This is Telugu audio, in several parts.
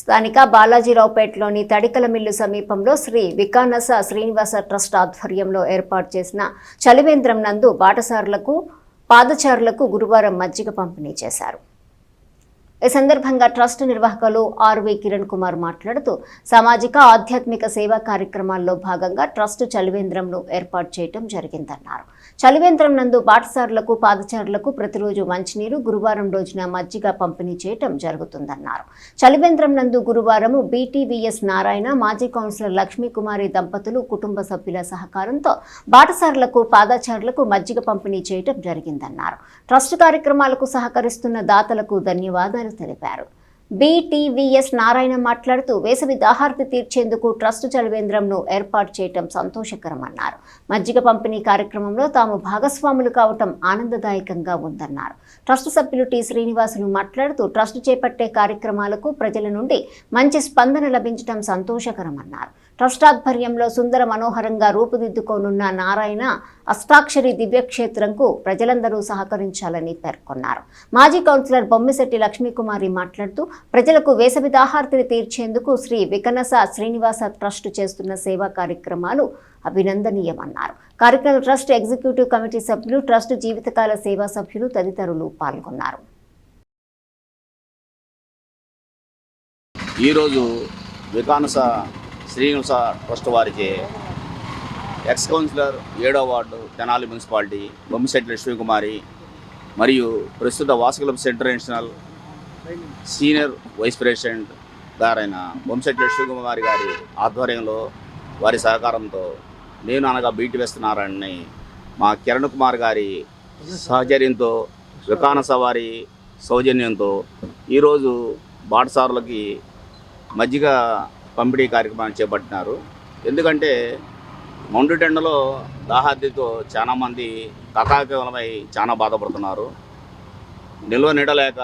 స్థానిక బాలాజీరావుపేటలోని తడికల మిల్లు సమీపంలో శ్రీ వికానస శ్రీనివాస ట్రస్ట్ ఆధ్వర్యంలో ఏర్పాటు చేసిన చలివేంద్రం నందు బాటసారులకు పాదచారులకు గురువారం మజ్జిగ పంపిణీ చేశారు. ఈ సందర్భంగా ట్రస్ట్ నిర్వాహకులు ఆర్వి కిరణ్ కుమార్ మాట్లాడుతూ సామాజిక ఆధ్యాత్మిక సేవా కార్యక్రమాల్లో భాగంగా ట్రస్ట్ చలివేంద్రంను ఏర్పాటు చేయడం జరిగిందన్నారు. చలివేంద్రం నందు బాటసారులకు పాదచారులకు ప్రతిరోజు మంచినీరు, గురువారం రోజున మజ్జిగ పంపిణీ చేయడం జరుగుతుందన్నారు. చలివేంద్రం నందు గురువారం బీటీవీఎస్ నారాయణ, మాజీ కౌన్సిలర్ లక్ష్మీకుమారి దంపతులు కుటుంబ సభ్యుల సహకారంతో బాటసారులకు పాదచారులకు మజ్జిగ పంపిణీ చేయడం జరిగిందన్నారు. ట్రస్ట్ కార్యక్రమాలకు సహకరిస్తున్న దాతలకు ధన్యవాదాలు తెలిపారు. బీటీవీఎస్ నారాయణ మాట్లాడుతూ వేసవి దాహార్తి తీర్చేందుకు ట్రస్ట్ చలివేంద్రంను ఏర్పాటు చేయడం సంతోషకరమన్నారు. మజ్జిగ పంపిణీ కార్యక్రమంలో తాము భాగస్వాములు కావటం ఆనందదాయకంగా ఉందన్నారు. ట్రస్ట్ సభ్యులు టి శ్రీనివాసులు మాట్లాడుతూ ట్రస్ట్ చేపట్టే కార్యక్రమాలకు ప్రజల నుండి మంచి స్పందన లభించడం సంతోషకరమన్నారు. ట్రస్ట్ ఆధ్వర్యంలో సుందర మనోహరంగా రూపుదిద్దుకోనున్న నారాయణ అష్టాక్షరి దివ్యక్షేత్రంకు ప్రజలందరూ సహకరించాలని పేర్కొన్నారు. మాజీ కౌన్సిలర్ బొమ్మిశెట్టి లక్ష్మీకుమారి మాట్లాడుతూ ప్రజలకు వేసవి దాహార్తిని తీర్చేందుకు శ్రీ వికనస శ్రీనివాస ట్రస్ట్ చేస్తున్న సేవా కార్యక్రమాలు అభినందనీయమన్నారు. కార్యక్రమ ట్రస్ట్ ఎగ్జిక్యూటివ్ కమిటీ సభ్యులు, ట్రస్ట్ జీవితకాల సేవా సభ్యులు తదితరులు పాల్గొన్నారు. ఈరోజు వికానస శ్రీనివాస ట్రస్ట్ వారికి ఎక్స్ కౌన్సిలర్ 7వ వార్డు తెనాలి మున్సిపాలిటీ బొమ్మిశెట్టి లక్ష్మీకుమారి మరియు ప్రస్తుత వాసకుల ఇంటర్నేషనల్ సీనియర్ వైస్ ప్రెసిడెంట్ గారైన బొమ్మిశెట్టి లక్ష్మీకుమారి గారి ఆధ్వర్యంలో వారి సహకారంతో నేను అనగా బీటీవీఎస్ నారాయణని మా కిరణ్ కుమార్ గారి సహచర్యంతో వికానస వారి సౌజన్యంతో ఈరోజు బాటసారులకి మజ్జిగ పంపిణీ కార్యక్రమాన్ని చేపట్టినారు. ఎందుకంటే మండుటెండలో దాహార్తితో చాలామంది కకాకలమై చాలా బాధపడుతున్నారు. నిల్వ నీడలేక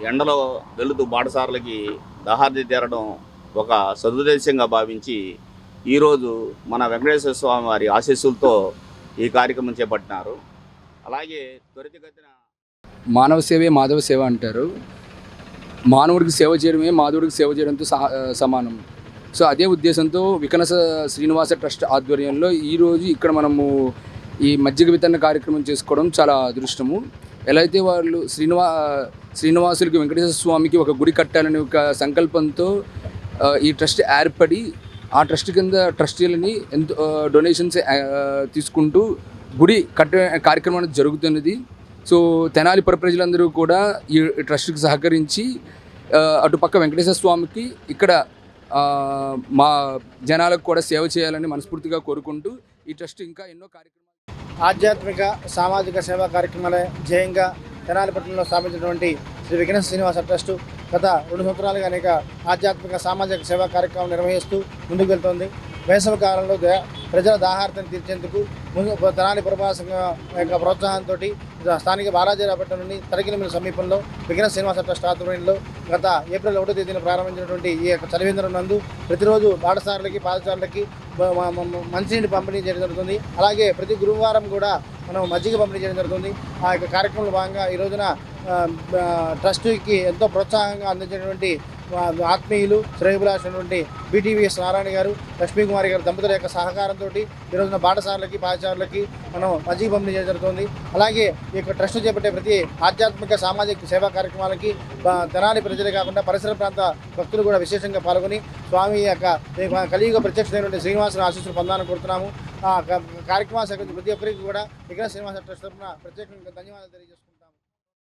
ఎండలో వెళుతూ బాటసారులకి దాహార్తి తీరడం ఒక సదుద్దేశంగా భావించి ఈరోజు మన వెంకటేశ్వర స్వామి వారి ఆశీస్సులతో ఈ కార్యక్రమం చేపట్టినారు. అలాగే త్వరితగతిన మానవ సేవే మాధవ సేవ అంటారు. మానవుడికి సేవ చేయడమే మాధవుడికి సేవ చేయడంతో సమానం. సో అదే ఉద్దేశంతో వికనస శ్రీనివాస ట్రస్ట్ ఆధ్వర్యంలో ఈరోజు ఇక్కడ మనము ఈ మజ్జిగ వితరణ కార్యక్రమం చేసుకోవడం చాలా అదృష్టము. ఎలా అయితే వాళ్ళు శ్రీనివాసులకి వెంకటేశ్వర స్వామికి ఒక గుడి కట్టాలని ఒక సంకల్పంతో ఈ ట్రస్ట్ ఏర్పడి ఆ ట్రస్ట్ కింద ట్రస్టీలని ఎంతో డొనేషన్స్ తీసుకుంటూ గుడి కట్టే కార్యక్రమం జరుగుతున్నది. సో తెనాలి పుర ప్రజలందరూ కూడా ఈ ట్రస్ట్కి సహకరించి అటుపక్క వెంకటేశ్వర స్వామికి ఇక్కడ మా జనాలకు కూడా సేవ చేయాలని మనస్ఫూర్తిగా కోరుకుంటూ ఈ ట్రస్ట్ ఇంకా ఎన్నో కార్యక్రమాలు ఆధ్యాత్మిక సామాజిక సేవా కార్యక్రమాల ధ్యేయంగా తెనాలి పట్టణంలో స్థాపించినటువంటి శ్రీ వికనస శ్రీనివాస ట్రస్టు గత 2 సంవత్సరాలుగా అనేక ఆధ్యాత్మిక సామాజిక సేవా కార్యక్రమాలు నిర్వహిస్తూ ముందుకు వెళ్తోంది. వేసవి కాలంలో ప్రజల దాహార్తిని తీర్చేందుకు తెనాలి పురపాలక యొక్క ప్రోత్సాహంతో స్థానిక బాలాజీరావుపేట నుండి తడికల మిల్లు సమీపంలో వికనస శ్రీనివాస ట్రస్ట్ ఆధ్వర్యంలో గత ఏప్రిల్ 1వ తేదీన ప్రారంభించినటువంటి ఈ యొక్క చలివేంద్రం నందు ప్రతిరోజు బాటసారులకి పాదచారులకి మంచినీటి పంపిణీ చేయడం జరుగుతుంది. అలాగే ప్రతి గురువారం కూడా మనం మజ్జిగ పంపిణీ చేయడం జరుగుతుంది. ఆ యొక్క కార్యక్రమంలో భాగంగా ఈ రోజున ట్రస్ట్కి ఎంతో ప్రోత్సాహంగా అందించినటువంటి ఆత్మీయులు శ్రేయభిలాషులైనటువంటి బీటీవీఎస్ నారాయణ గారు, లక్ష్మీకుమారి గారు దంపతుల యొక్క సహకారంతో ఈ రోజున బాటసారులకి పాదచారులకి మనం మజ్జిగ పంపిణీ చేయడం జరుగుతుంది. అలాగే ఈ యొక్క ట్రస్ట్ చేపట్టే ప్రతి ఆధ్యాత్మిక సామాజిక సేవా కార్యక్రమాలకి తెనాలి ప్రజలే కాకుండా పరిసర ప్రాంత భక్తులు కూడా విశేషంగా పాల్గొని స్వామి యొక్క కలియుగ ప్రత్యక్షమైనటువంటి శ్రీనివాసుని ఆశీస్సులు పొందాలని కోరుతున్నాము. కార్యక్రమాలు ప్రతి ఒక్కరికి కూడా వికనస శ్రీనివాస ట్రస్ట్ తరఫున ప్రత్యేకంగా ధన్యవాదాలు తెలియజేస్తున్నాము.